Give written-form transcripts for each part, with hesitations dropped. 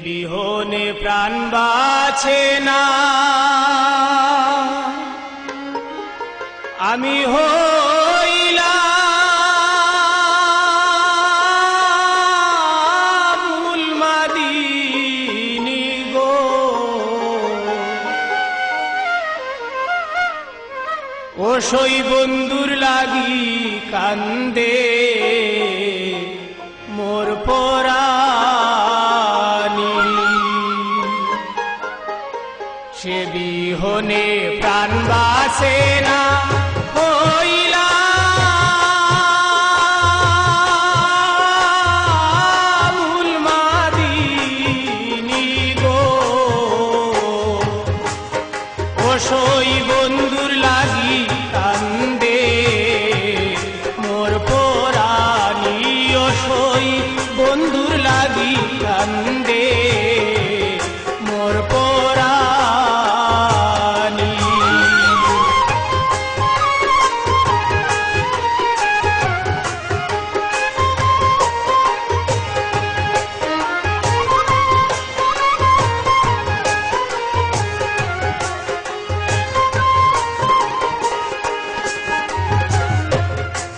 বিহনে প্রাণ বাঁচে না, আমি হইলাম উলমাদিনী গো। ও সই বন্ধুর লাগি কান্দে মোর পরাণী, সে বিহনে প্রাণ বাঁচে না, হইলাম উলমাদিনী গো। ও সই বন্ধুর লাগি কান্দে মোর পরাণী, ও সই বন্ধুর লাগি কান্দে মোর পরাণী।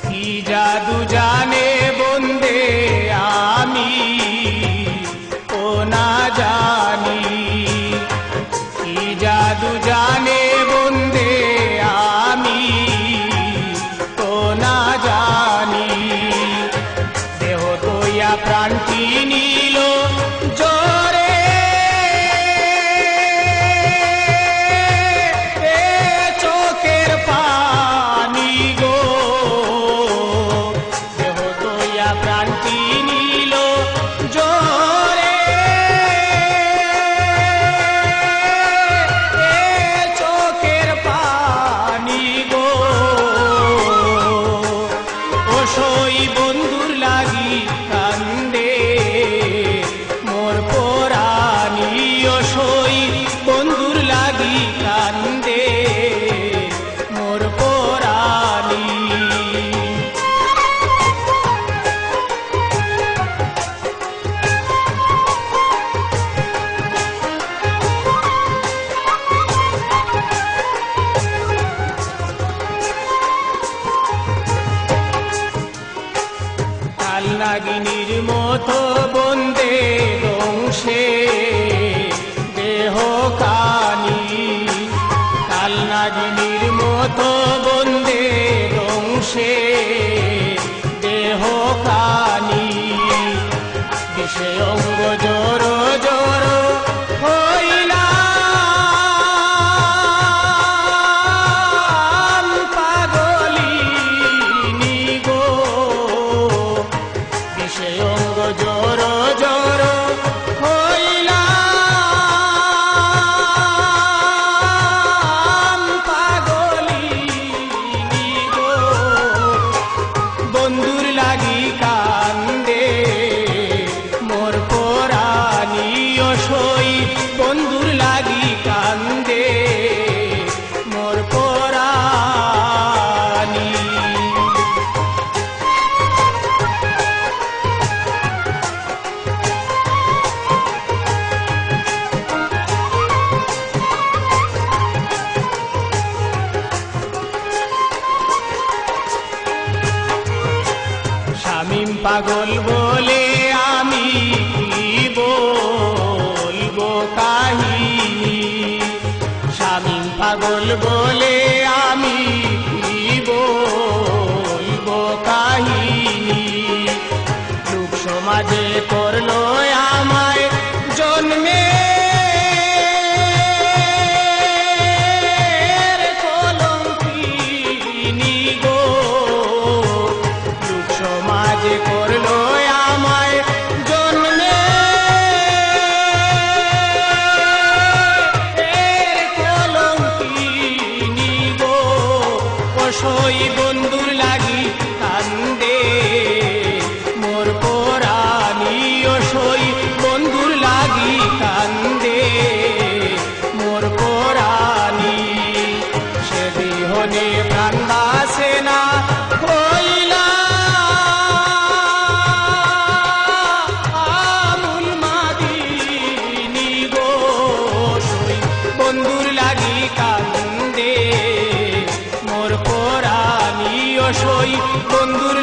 কি জাদু জানে বন্দে আমি ও না জানি, কি জাদু জানে বন্দে আমি ও না জানি। দেহ তৈয়া প্রাণটি নিল জোরে, চোখের পানি গো। দেহ তৈয়া প্রাণটি নিল জোরে, চোখের পানি গো। ও সই বন্ধুর লাগি কান্দে মোর পরাণী, ও সই বন্ধুর লাগি কান্দে মোর পরাণী। কাল নাগিনীর মতো বন্দে দংশে দেহ কানি, কাল নাগিনীর মতো বন্দে দংশে দেহ কানি। বিষে অঙ্গ জোর জোর হইলাম পাগলিনী গো। বিষে অঙ্গ জোর জোর হইলাম পাগলিনী গো। বন্ধুর লাগি কান্দে মোর পরাণী, ও সই বন্ধুর লাগি কান্দে মোর পরাণী। শামীম পাগল বলে আমি কি বলবো কাহিনী, শামীম পাগল বলে আমি কি বলবো কাহিনী। লোক সমাজে করলো আমায় জন্মে কলঙ্কিনী গো। লোক সমাজে করলো আমায় জন্মে কলঙ্কিনী গো। ও সই বন্ধুর লাগি কান্দে মোর পরাণী, ও সই বন্ধুর লাগি কান্দে মোর পরাণী। সে বিহনে প্রাণ বাঁচে না, হইলাম উলমাদিনী বন্ধুর লাগি কান্দে মোর পরাণী অসই বন্ধুর